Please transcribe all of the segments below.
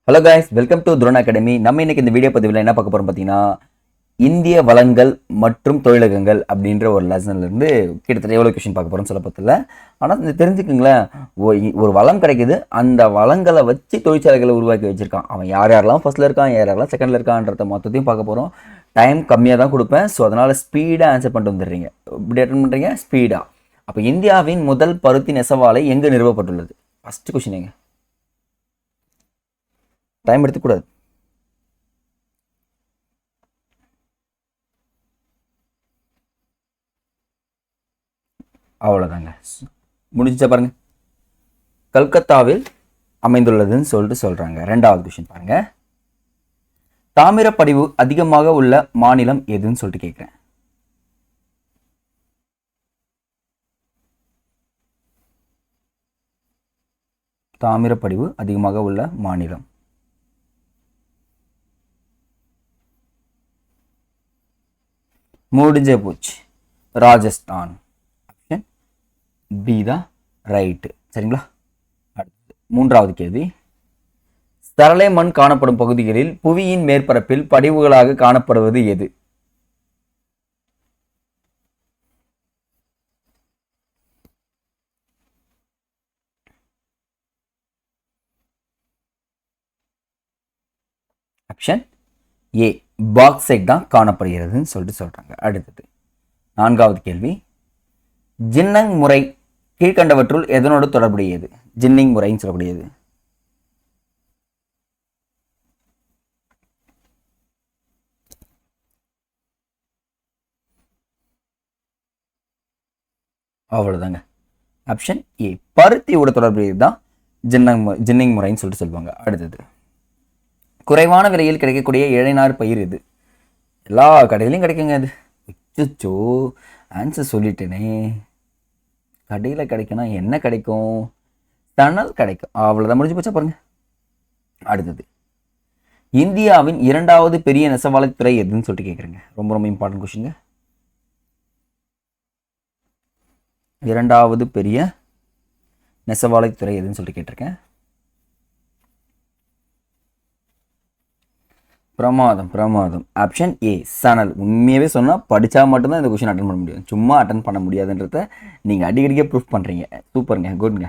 Hello guys, welcome to drone academy. நம்ம இன்னைக்கு இந்த வீடியோ பதிவில் என்ன பார்க்க போறோம் பார்த்தீங்கன்னா, இந்திய வளங்கள் மற்றும் தொழிலகங்கள் அப்படின்ற ஒரு லெசன்ல இருந்து கிட்டத்தட்ட எவ்வளோ கொஷின் பார்க்க போறோம் சொல்ல பத்தில. ஆனால் இந்த தெரிஞ்சுக்குங்களேன், ஒரு வளம் கிடைக்குது, அந்த வளங்களை வச்சு தொழிற்சாலைகளை உருவாக்கி வச்சிருக்கான். அவன் யார் யாரெல்லாம் ஃபர்ஸ்ட்ல இருக்கான், யார் யாரெல்லாம் செகண்ட்ல இருக்கான்றத மொத்தத்தையும் பார்க்க போறோம். டைம் கம்மியாக தான் கொடுப்பேன், ஸோ அதனால ஸ்பீடாக ஆன்சர் பண்ணிட்டு வந்துடுறீங்க. இப்படி அட்டன் பண்ணுறீங்க ஸ்பீடாக. அப்போ இந்தியாவின் முதல் பருத்தி நெசவாலை எங்கு நிறுவப்பட்டுள்ளது? ஃபர்ஸ்ட் கொஷின் எங்க? டைம் எடுத்துக்கூடாது. அவ்வளோதாங்க, முடிஞ்சா பாருங்க. கல்கத்தாவில் அமைந்துள்ளதுன்னு சொல்லிட்டு சொல்றாங்க. ரெண்டாவது கொஷின் பாருங்க. தாமிரப்படிவு அதிகமாக உள்ள மாநிலம் எதுன்னு சொல்லிட்டு கேட்குறேன். தாமிரப்படிவு அதிகமாக உள்ள மாநிலம் முடிஞ்சே போச்சு, ராஜஸ்தான். ஆப்ஷன் பி தான் ரைட்டு. சரிங்களா? அடுத்து மூன்றாவது கேள்வி. சரளை மண் காணப்படும் பகுதிகளில் புவியின் மேற்பரப்பில் படிவுகளாக காணப்படுவது எது? ஆப்ஷன் ஏ பாக்சைட் தான் காணப்படுகிறதுன்னு சொல்லிட்டு சொல்றாங்க. அடுத்தது நான்காவது கேள்வி. ஜின்னங் முறை கீழ்கண்டவற்றுள் எதனோடு தொடர்புடையது? ஜின்னிங் முறைன்னு சொல்லக்கூடியது. அவ்வளவுதாங்க. ஆப்ஷன் ஏ பருத்தியோட தொடர்புடையது தான் ஜின்னிங் முறைன்னு சொல்லிட்டு சொல்லுவாங்க. அடுத்தது குறைவான விலையில் கிடைக்கக்கூடிய இழைநார் பயிர் இது? எல்லா கடையிலையும் கிடைக்குங்க அது. அச்சோ, ஆன்சர் சொல்லிட்டேனே. கடையில் கிடைக்கணும், என்ன கிடைக்கும்? தணல் கிடைக்கும். அவ்வளோதான், முடிஞ்சு போச்சா பாருங்க. அடுத்தது இந்தியாவின் இரண்டாவது பெரிய நெசவாலைத்துறை எதுன்னு சொல்லிட்டு கேட்குறேங்க. ரொம்ப ரொம்ப இம்பார்ட்டன்ட் கொஸ்டின். இரண்டாவது பெரிய நெசவாலைத்துறை எதுன்னு சொல்லிட்டு கேட்டிருக்கேன். பிரமாதம். ஆப்ஷன் ஏ சணல். உண்மையாகவே சொன்னால் படித்தா மட்டும்தான் இந்த கொஸ்டின் அட்டன் பண்ண முடியும், சும்மா அட்டன் பண்ண முடியாதுன்றத நீங்கள் அடிக்கடிக்கே ப்ரூஃப் பண்ணுறீங்க. சூப்பருங்க, குட்ங்க.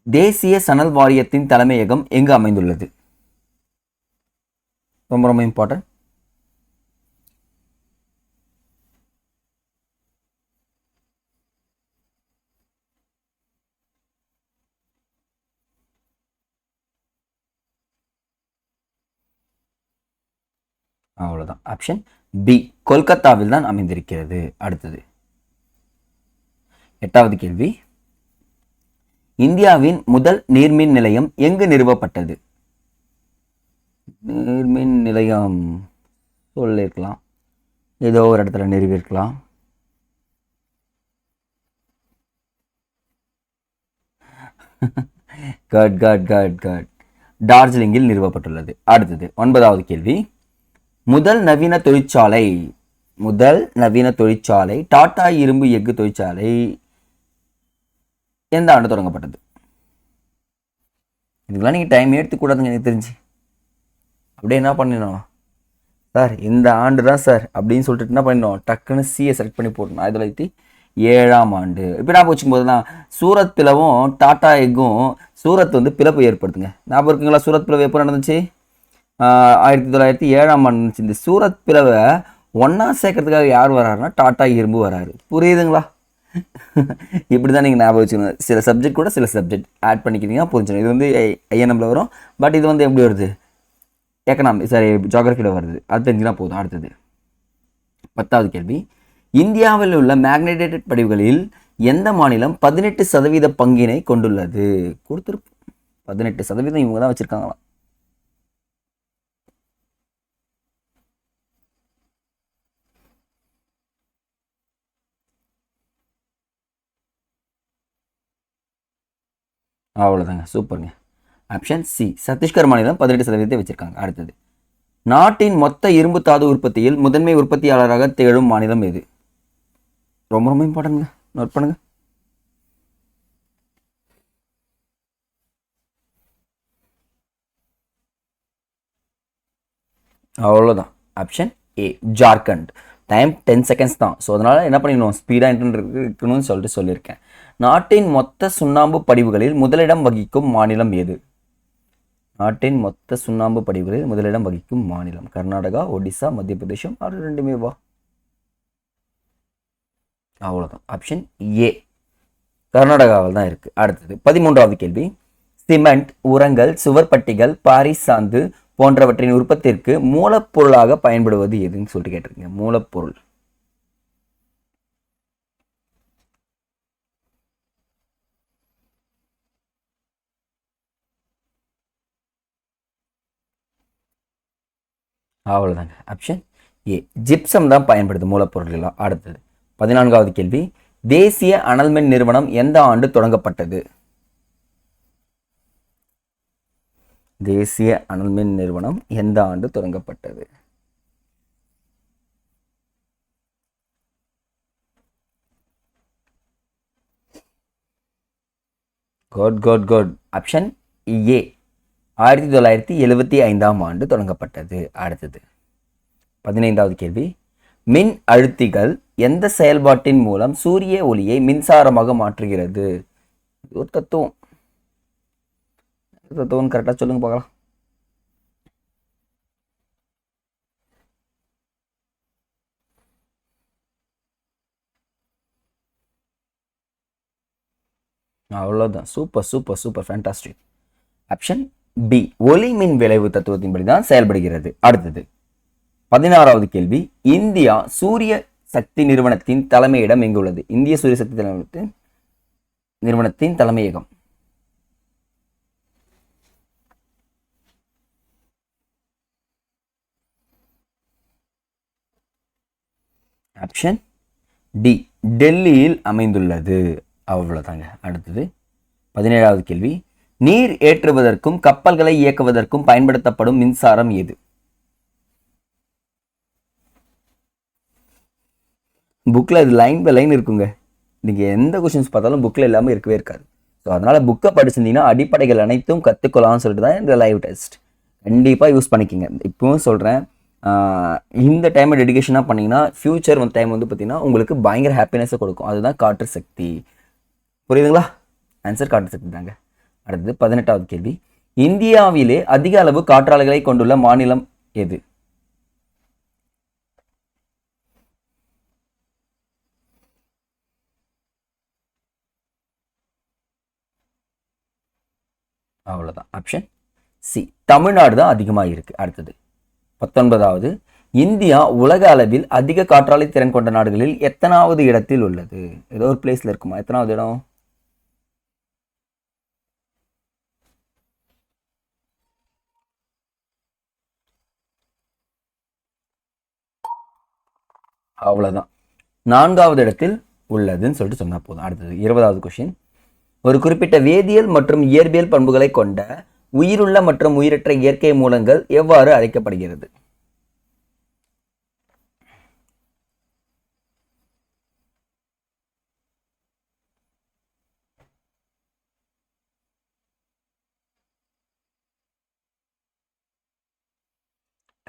தேசிய சணல் வாரியத்தின் தலைமையகம் எங்கு அமைந்துள்ளது? ரொம்ப ரொம்ப இம்பார்ட்டன்ட். அவ்வளோதான். ஆப்ஷன் பி கொல்கத்தாவில் தான் அமைந்திருக்கிறது. அடுத்தது எட்டாவது கேள்வி. இந்தியாவின் முதல் நீர்மின் நிலையம் எங்கு நிறுவப்பட்டது? நீர்மின் நிலையம் சொல்லிருக்கலாம், ஏதோ ஒரு இடத்துல நிறுவிருக்கலாம். டார்ஜிலிங்கில் நிறுவப்பட்டுள்ளது. அடுத்தது ஒன்பதாவது கேள்வி. முதல் நவீன தொழிற்சாலை டாடா இரும்பு எஃகு தொழிற்சாலை எந்த ஆண்டு தொடங்கப்பட்டது? இதுக்கெல்லாம் நீங்கள் டைம் எடுத்துக்கூடாதுங்க எனக்கு தெரிஞ்சு. அப்படியே என்ன பண்ணிடணும் சார், இந்த ஆண்டு தான் சார் அப்படின்னு சொல்லிட்டு என்ன பண்ணிடணும், டக்குன்னு சிஏ செலக்ட் பண்ணி போடணும். 1907ஆம் ஆண்டு. இப்போ நான் வச்சுக்கும் போதுனா சூரத் பிளவும் டாடா எஃகும் சூரத் பிளப்பு ஏற்படுத்துங்க. ஞாபகம் இருக்குங்களா? சூரத் பிளவு எப்போ நடந்துச்சு? 1907ஆம் ஆண்டு இருந்துச்சு. இந்த சூரத் பிளவை ஒன்றா சேர்க்கறதுக்காக யார் வராருன்னா டாடா இரும்பு வராரு. புரியுதுங்களா? இப்படி தான் நீங்கள் ஞாபகம் வச்சுக்கணும். சில சப்ஜெக்ட் கூட சில சப்ஜெக்ட் ஆட் பண்ணிக்கிறீங்கன்னா புரிஞ்சிடும். இது ஐஎன்எம்ல வரும், பட் இது எப்படி வருது, ஜியோகிராஃபியில் வருது. அது தெரிஞ்சுனா போதும். அடுத்தது 10வது கேள்வி. இந்தியாவில் உள்ள மேக்னடேட்டட் படிவுகளில் எந்த மாநிலம் 18% பங்கினை கொண்டுள்ளது? கொடுத்துருப்போம். 18% இவங்க தான் வச்சிருக்காங்களாம். அவ்வளோதாங்க, சூப்பருங்க. ஆப்ஷன் சி சத்தீஸ்கர் மாநிலம் 18% வச்சிருக்காங்க. அடுத்தது நாட்டின் மொத்த இரும்பு தாது உற்பத்தியில் முதன்மை உற்பத்தியாளராக திகழும் மாநிலம் எது? ரொம்ப ரொம்ப இம்பார்ட்டன்ட்ங்க, நோட் பண்ணுங்க. அவ்வளோதான். Option A Jharkhand. Time 10 seconds தான். ஸோ அதனால் என்ன பண்ணிடணும், ஸ்பீடாக இருக்கணும்னு சொல்லிட்டு சொல்லியிருக்கேன். நாட்டின் மொத்த சுண்ணாம்பு படிவுகளில் முதலிடம் வகிக்கும் மாநிலம் எது? நாட்டின் மொத்த சுண்ணாம்பு படிவுகளில் முதலிடம் வகிக்கும் மாநிலம் கர்நாடகா, ஒடிசா, மத்திய பிரதேசம், அது ரெண்டுமே வா. அவ்வளோதான். ஆப்ஷன் ஏ கர்நாடகாவில் தான் இருக்குது. அடுத்தது 13வது கேள்வி. சிமெண்ட், உரங்கள், சுவர்பட்டிகள், பாரிஸ் சாந்து போன்றவற்றின் உற்பத்திற்கு மூலப்பொருளாக பயன்படுவது எதுன்னு சொல்லிட்டு கேட்டிருக்கீங்க. மூலப்பொருள். அவ்வளோதாங்க. ஆப்ஷன் ஏ ஜிப்சம் தான் பயன்படுது மூலப்பொருள்களாக. அடுத்தது 14வது கேள்வி. தேசிய அனல்மின் நிறுவனம் எந்த ஆண்டு தொடங்கப்பட்டது? தேசிய அனல்மின் நிறுவனம் எந்த ஆண்டு தொடங்கப்பட்டது? குட். ஆப்ஷன் ஏ 1975ஆம் ஆண்டு தொடங்கப்பட்டது. அடுத்தது 15வது கேள்வி. மின் அழுத்திகள் எந்த செயல்பாட்டின் மூலம் சூரிய ஒளியை மின்சாரமாக மாற்றுகிறது? ஒரு தத்துவம் கரெக்டாக சொல்லுங்க பார்க்கலாம். அவ்வளோதான். Super fantastic. ஆப்ஷன் பி ஒளி மின் விளைவு தத்துவத்தின்படி தான் செயல்படுகிறது. அடுத்தது 16வது கேள்வி. இந்தியா சூரிய சக்தி நிறுவனத்தின் தலைமையிடம் எங்கு உள்ளது? இந்திய சூரிய சக்தி நிறுவனத்தின் தலைமையகம். ஆப்ஷன் டி டெல்லியில் அமைந்துள்ளது. அவ்வளோதாங்க. அடுத்தது 17வது கேள்வி. நீர் ஏற்றுவதற்கும் கப்பல்களை இயக்குவதற்கும் பயன்படுத்தப்படும் மின்சாரம் எது? புக்கில் இது லைன் பை லைன் இருக்குங்க. நீங்கள் எந்த கொஷின்ஸ் பார்த்தாலும் புக்கில் இல்லாமல் இருக்கவே இருக்காது. ஸோ அதனால் புக்கை படிச்சிருந்தீங்கன்னா அடிப்படைகள் அனைத்தும் கற்றுக்கொள்ளலாம்னு சொல்லிட்டு தான் இந்த லைவ் டெஸ்ட். கண்டிப்பாக யூஸ் பண்ணிக்கோங்க. இப்பவும் சொல்கிறேன், இந்த டைமை டெடிகேஷனாக பண்ணிங்கன்னா ஃப்யூச்சர் டைம் வந்து பார்த்திங்கன்னா உங்களுக்கு பயங்கர ஹாப்பினஸை கொடுக்கும். அதுதான் காற்று சக்தி. புரியுதுங்களா? ஆன்சர் காற்று சக்தி தாங்க. அடுத்தது 18வது கேள்வி. இந்தியாவிலே அதிக அளவு காற்றாலைகளை கொண்டுள்ள மாநிலம் எது? அவ்வளோதான். ஆப்ஷன் சி தமிழ்நாடு தான் அதிகமாக இருக்குது. அடுத்தது 19வது. இந்தியா உலக அளவில் அதிக காற்றாலை திறன் கொண்ட நாடுகளில் எத்தனாவது இடத்தில் உள்ளது? ஏதோ ஒரு பிளேஸ்ல இருக்குமா? எத்தனாவது இடம்? அவ்வளோதான். 4வது இடத்தில் உள்ளதுன்னு சொல்லிட்டு சொன்னா போதும். அடுத்தது 20வது கொஸ்டின். ஒரு குறிப்பிட்ட வேதியியல் மற்றும் இயற்பியல் பண்புகளை கொண்ட உயிருள்ள மற்றும் உயிரற்ற இயற்கை மூலங்கள் எவ்வாறு அழைக்கப்படுகிறது?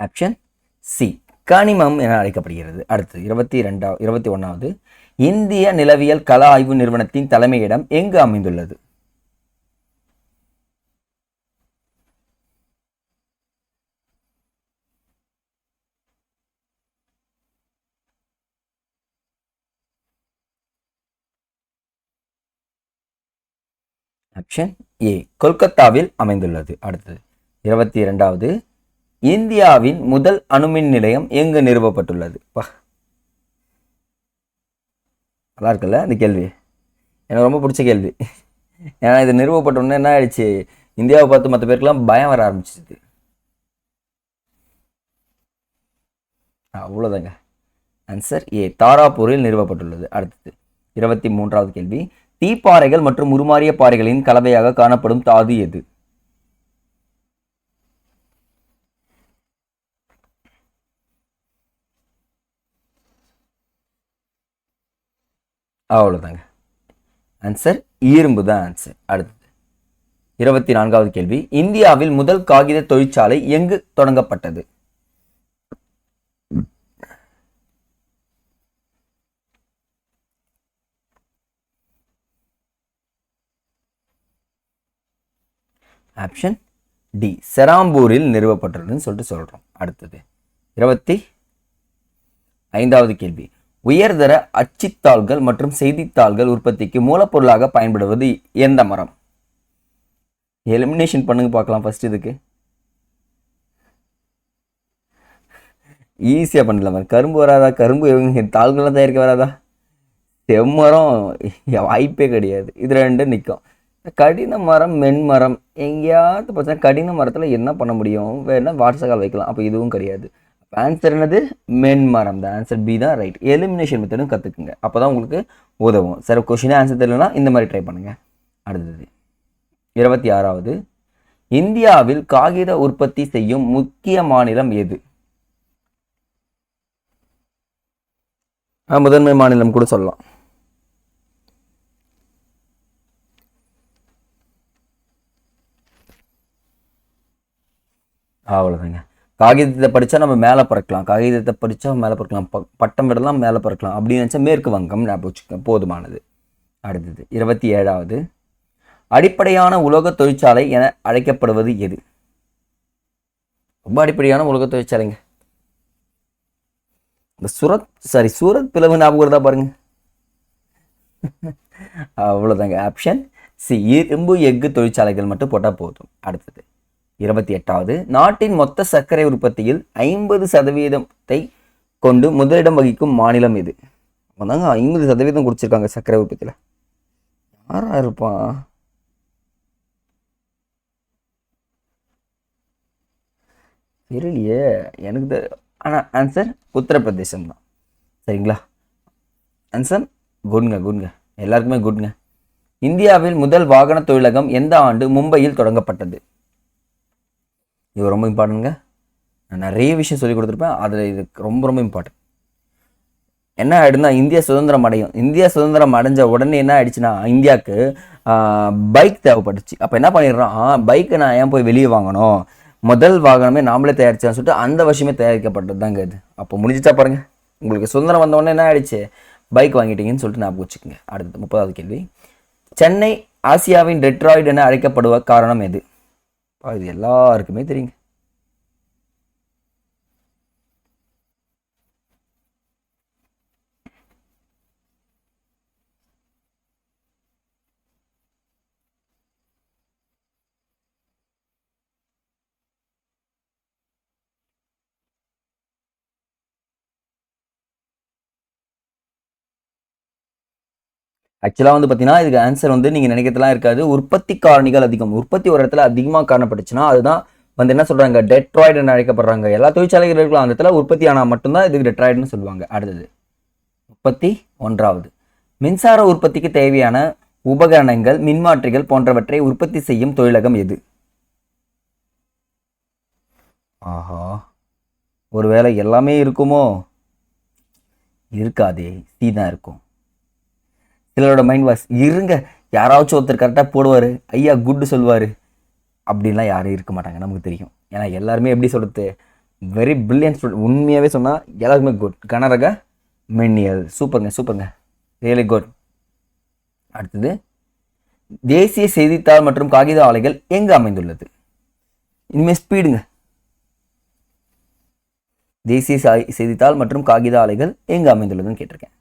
ஆப்ஷன் சி கனிமம் என அழைக்கப்படுகிறது. அடுத்து 21வது. இந்திய நிலவியல் கள ஆய்வு நிறுவனத்தின் தலைமையிடம் எங்கு அமைந்துள்ளது? ஆப்ஷன் ஏ கொல்கத்தாவில் அமைந்துள்ளது. அடுத்தது 22வது. இந்தியாவின் முதல் அணுமின் நிலையம் எங்கு நிறுவப்பட்டுள்ளது? நல்லா இருக்குல்ல இந்த கேள்வி? எனக்கு ரொம்ப பிடிச்ச கேள்வி. ஏன்னா இது நிறுவப்பட்டோன்னே என்ன ஆயிடுச்சு, இந்தியாவை பார்த்து மற்ற பேருக்கெல்லாம் பயம் வர ஆரம்பிச்சிது. அவ்வளோதாங்க. ஆன்சர் ஏ தாராப்பூரில் நிறுவப்பட்டுள்ளது. அடுத்தது 23வது கேள்வி. தீப்பாறைகள் மற்றும் உருமாறிய பாறைகளின் கலவையாக காணப்படும் தாது எது? அவ்வளோதாங்க. ஆன்சர் இரும்பு தான் ஆன்சர். அடுத்தது 24வது கேள்வி. இந்தியாவில் முதல் காகித தொழிற்சாலை எங்கு தொடங்கப்பட்டது? ஆப்ஷன் டி செராம்பூரில் நிறுவப்பட்டுள்ளதுன்னு சொல்லிட்டு சொல்கிறோம். அடுத்தது 25வது கேள்வி. உயர்தர அச்சுத்தாள்கள் மற்றும் செய்தித்தாள்கள் உற்பத்திக்கு மூலப்பொருளாக பயன்படுவது எந்த மரம்? எலிமினேஷன் பண்ணுங்க பார்க்கலாம். ஃபர்ஸ்ட் இதுக்கு ஈஸியாக பண்ணலாம். கரும்பு வராதா? கரும்பு தாள்கள்லாம் தயாரிக்க வராதா? செம்மரம் வாய்ப்பே கிடையாது. இது ரெண்டு நிற்கும். கடின மரம் மென்மரம் எங்கேயாவது பார்த்தீங்கன்னா கடின மரத்தில் என்ன பண்ண முடியும்? வேணா வாட்ஸ்அக்கால் வைக்கலாம். அப்போ இதுவும் கிடையாது. ஆன்சர் என்னது? மென்மரம். தான் ஆன்சர் பி தான் ரைட். எலிமினேஷன் மெத்தடும் கற்றுக்குங்க, அப்போ தான் உங்களுக்கு உதவும். சரி, கொஷினே ஆன்சர் தெரியலனா இந்த மாதிரி ட்ரை பண்ணுங்கள். அடுத்தது 26வது. இந்தியாவில் காகித உற்பத்தி செய்யும் முக்கிய மாநிலம் எது? முதன்மை மாநிலம் கூட சொல்லலாம். அவ்வளோதாங்க. காகிதத்தை படித்தா நம்ம மேலே பறக்கலாம், காகிதத்தை படித்தா மேலே பறக்கலாம், பட்டம் விடலாம் மேலே பறக்கலாம் அப்படின்னு நினச்சா மேற்கு வங்கம் ஞாபகம் வச்சுக்க போதுமானது. அடுத்தது 27வது. அடிப்படையான உலோக தொழிற்சாலை என அழைக்கப்படுவது எது? ரொம்ப அடிப்படையான உலோக தொழிற்சாலைங்க. இந்த சூரத் பிளவு ஞாபகம் வருதா பாருங்க. அவ்வளோதாங்க. ஆப்ஷன் சி இரும்பு எஃகு தொழிற்சாலைகள் மட்டும் போட்டால் போதும். அடுத்தது 28வது. நாட்டின் மொத்த சர்க்கரை உற்பத்தியில் 50% கொண்டு முதலிடம் வகிக்கும் மாநிலம் எது? தாங்க 50% குடிச்சிருக்காங்க சர்க்கரை உற்பத்தியில். யாரா இருப்பான்? தெரியலையே எனக்கு. ஆனால் ஆன்சர் உத்தரப்பிரதேசம் தான். சரிங்களா? ஆன்சர் குட்ங்க. எல்லாருக்குமே குட்ங்க. இந்தியாவில் முதல் வாகன தொழிலகம் எந்த ஆண்டு மும்பையில் தொடங்கப்பட்டது? இது ரொம்ப இம்பார்ட்டன்ட்ங்க. நான் நிறைய விஷயம் சொல்லி கொடுத்துருப்பேன், அதில் இது ரொம்ப ரொம்ப இம்பார்ட்டன்ட். என்ன ஆகிடுனா, இந்தியா சுதந்திரம் அடைஞ்ச உடனே என்ன ஆயிடுச்சுன்னா, இந்தியாவுக்கு பைக் தேவைப்பட்டுச்சு. அப்போ என்ன பண்ணிடுறான், பைக்கை நான் ஏன் போய் வெளியே வாங்கணும், முதல் வாகனமே நாமளே தயாரிச்சான்னு சொல்லிட்டு அந்த வருஷமே தயாரிக்கப்பட்டது தாங்க இது. அப்போ முடிஞ்சிச்சா பாருங்க. உங்களுக்கு சுதந்திரம் வந்த உடனே என்ன ஆயிடுச்சு, பைக் வாங்கிட்டீங்கன்னு சொல்லிட்டு ஞாபகம் வச்சுக்கோங்க. அடுத்தது 30வது கேள்வி. சென்னை ஆசியாவின் டெட்ராய்டு என அழைக்கப்படுவ காரணம் எது? இது எல்லாருக்குமே தெரியுங்க. ஆக்சுவலாக வந்து பார்த்தீங்கன்னா இதுக்கு ஆன்சர் வந்து நீங்கள் நினைக்கிறதுலாம் இருக்காது. உற்பத்தி காரணிகள் அதிகம். உற்பத்தி ஒரு இடத்துல அதிகமாக காரணப்பட்டுச்சுன்னா அதுதான் வந்து என்ன சொல்கிறாங்க, டெட்ராய்டுன்னு அழைக்கப்படுறாங்க. எல்லா தொழிற்சாலைகள் இருக்கலாம், அந்த இடத்துல உற்பத்தி ஆனால் மட்டும்தான் இதுக்கு டெட்ராய்டுன்னு சொல்லுவாங்க. அடுத்தது 31வது. மின்சார உற்பத்திக்கு தேவையான உபகரணங்கள், மின்மாற்றிகள் போன்றவற்றை உற்பத்தி செய்யும் தொழிலகம் எது? ஆஹா, ஒருவேளை எல்லாமே இருக்குமோ? இருக்காதே, சி தான் இருக்கும். சிலரோட மைண்ட் வாய்ஸ் இருங்க, யாராச்சும் ஒருத்தர் கரெக்டாக போடுவார், ஐயா குட்டு சொல்லுவார், அப்படின்லாம் யாரும் இருக்க மாட்டாங்க, நமக்கு தெரியும். ஏன்னா எல்லாருமே எப்படி சொல்கிறது, வெரி பிரில்லியன்ட் ஸ்டூடெண்ட். உண்மையாகவே சொன்னால் எல்லாருக்குமே குட். கனரக மின்னியல். சூப்பருங்க, ரியலி குட். அடுத்தது, தேசிய செய்தித்தாள் மற்றும் காகித ஆலைகள் எங்கு அமைந்துள்ளது? இனிமேல் ஸ்பீடுங்க. தேசிய செய்தித்தாள் மற்றும் காகித ஆலைகள் எங்கு அமைந்துள்ளதுன்னு கேட்டிருக்கேன்.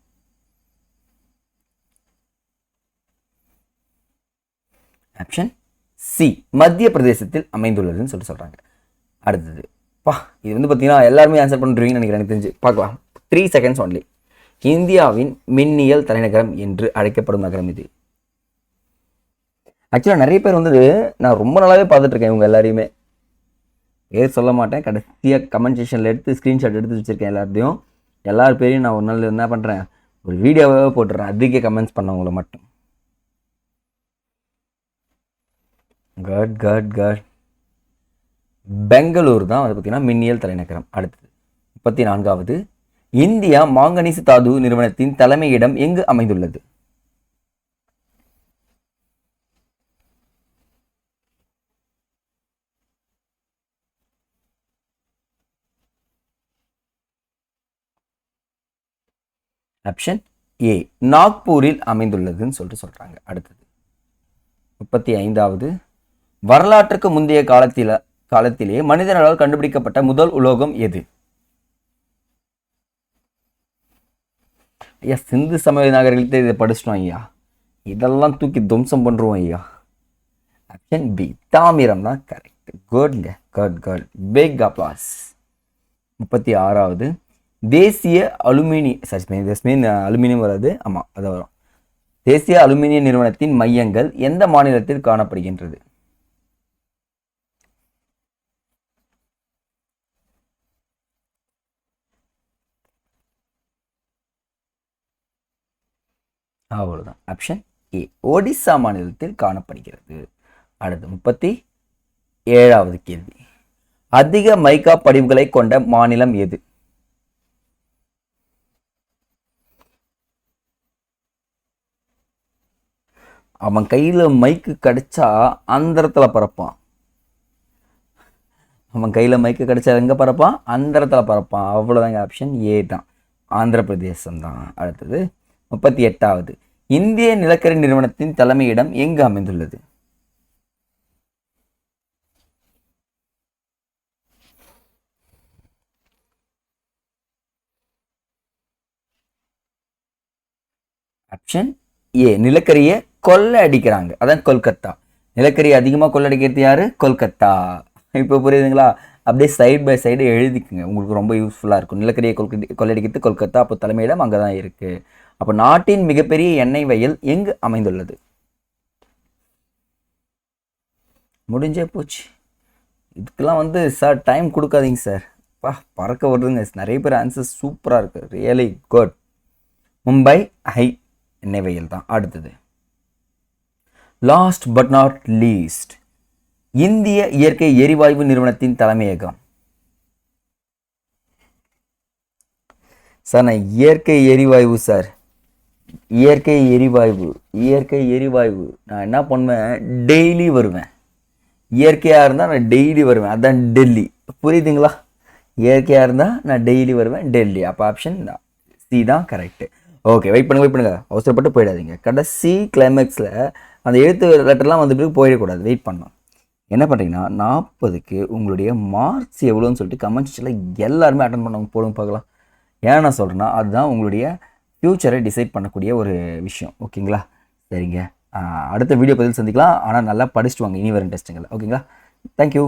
ஆப்ஷன் சி மத்திய பிரதேசத்தில் அமைந்துள்ளதுன்னு சொல்கிறாங்க. அடுத்தது இது வந்து பார்த்தீங்கன்னா எல்லாருமே ஆன்சர் பண்ணுறீங்கன்னு நினைக்கிறேன், எனக்கு தெரிஞ்சு. பார்க்கலாம், 3 seconds ஒன்லி. இந்தியாவின் மின்னியல் தலைநகரம் என்று அழைக்கப்படும் நகரம் இது. ஆக்சுவலாக நிறைய பேர் வந்து நான் ரொம்ப நாளாகவே பார்த்துட்டு இருக்கேன், இவங்க எல்லாரையுமே பேர் சொல்ல மாட்டேன், கடைசியாக கமெண்ட் செக்ஷனில் எடுத்து ஸ்க்ரீன்ஷாட் எடுத்து வச்சுருக்கேன். எல்லார் பேரையும் நான் ஒரு நாள் என்ன பண்ணுறேன், ஒரு வீடியோவாகவே போட்டுடுறேன், அதுக்கே கமெண்ட்ஸ் பண்ணவங்கள மட்டும். குட். பெங்களூர் தான் வந்து பார்த்தீங்கன்னா மின்னியல் தலைநகரம். அடுத்தது 34வது. இந்தியா மாங்கனீசு தாது நிறுவனத்தின் தலைமையிடம் எங்கு அமைந்துள்ளது? ஆப்ஷன் ஏ நாக்பூரில் அமைந்துள்ளதுன்னு சொல்றாங்க. அடுத்தது 35வது. வரலாற்றுக்கு முந்தைய காலத்திலே மனிதர்களால் கண்டுபிடிக்கப்பட்ட முதல் உலோகம் எது? ஐயா, சிந்து சமவெளி நாகரிகத்தை இதை படிச்சிட்டோம் ஐயா. இதெல்லாம் தூக்கி துவம்சம் பண்ணுறோம் ஐயா. ஆப்ஷன் பி, தாமிரம் தான் கரெக்ட். குட்ங்க, குட். Big applause. 36வது, தேசிய அலுமினியம் வராது, ஆமாம் அது வரும். தேசிய அலுமினிய நிறுவனத்தின் மையங்கள் எந்த மாநிலத்தில் காணப்படுகின்றது? அவ்வளவுதான். ஆப்ஷன் ஏ, ஒடிசா மாநிலத்தில் காணப்படுகிறது. அடுத்து 37வது கேள்வி, அதிக மைக்கா படிவுகளை கொண்ட மாநிலம் எது? அவன் கையில மைக்கு கிடைச்சா அந்தரத்துல பறப்பான். எங்க பறப்பான்? அந்தரத்துல பறப்பான். அவ்வளவுதாங்க. ஆப்ஷன் ஏ தான், ஆந்திர பிரதேசம் தான். அடுத்தது 38வது, இந்திய நிலக்கரி நிறுவனத்தின் தலைமையிடம் எங்கு அமைந்துள்ளது? ஆப்ஷன் ஏ, நிலக்கரியை கொள்ளை அடிக்கிறாங்க, அதான் கொல்கத்தா. நிலக்கரி அதிகமாக கொள்ளடிக்கிறது யாரு? கொல்கத்தா. இப்போ புரியுதுங்களா? அப்படியே சைடு பை சைடு எழுதிக்குங்க, உங்களுக்கு ரொம்ப யூஸ்ஃபுல்லாக இருக்கும். நிலக்கரியை கொள்ளடிக்கிறது கொல்கத்தா, அப்போ தலைமையிடம் அங்கே தான் இருக்குது. அப்போ நாட்டின் மிகப்பெரிய எண்ணெய் வயல் எங்கு அமைந்துள்ளது? முடிஞ்சே போச்சு. இதுக்கெல்லாம் சார் டைம் கொடுக்காதீங்க சார். பறக்க வருதுங்க. நிறைய பேர் ஆன்சர் சூப்பராக இருக்குது. Really good. மும்பை ஹை எண்ணெய் வயல் தான். அடுத்தது, லாஸ்ட் பட் நாட் லீஸ்ட், இந்திய இயற்கை எரிவாயு நிறுவனத்தின் தலைமையகம். சார் நான் இயற்கை எரிவாயு சார், இயற்கை எரிவாயு நான் என்ன பண்ணுவேன்? டெய்லி வருவேன். இயற்கையாக இருந்தால் நான் டெய்லி வருவேன், அதான் டெல்லி. புரியுதுங்களா? இயற்கையாக இருந்தால் நான் டெய்லி வருவேன், டெல்லி. அப்போ ஆப்ஷன் சி தான் கரெக்டு. ஓகே, வெயிட் பண்ணுங்க. அவசரப்பட்டு போயிடாதீங்க. கடைசி கிளைமேக்ஸில் அந்த எழுத்து லெட்டர்லாம் பிறகு போயிடக்கூடாது. வெயிட் பண்ணோம். என்ன பண்ணுறீங்கன்னா 40க்கு உங்களுடைய மார்க்ஸ் எவ்வளோன்னு சொல்லிட்டு கமெண்ட்ஸில் எல்லாருமே அட்டன் பண்ணவங்க போடுங்க பார்க்கலாம். ஏன் நான் சொல்கிறேன்னா அதுதான் உங்களுடைய ஃப்யூச்சரை டிசைட் பண்ணக்கூடிய ஒரு விஷயம். ஓகேங்களா? சரிங்க, அடுத்த வீடியோ பதில் சந்திக்கலாம். ஆனால் நல்லா படிச்சுட்டு வாங்க இனி வரும் டெஸ்ட்டுங்களை. ஓகேங்களா? தேங்க்யூ.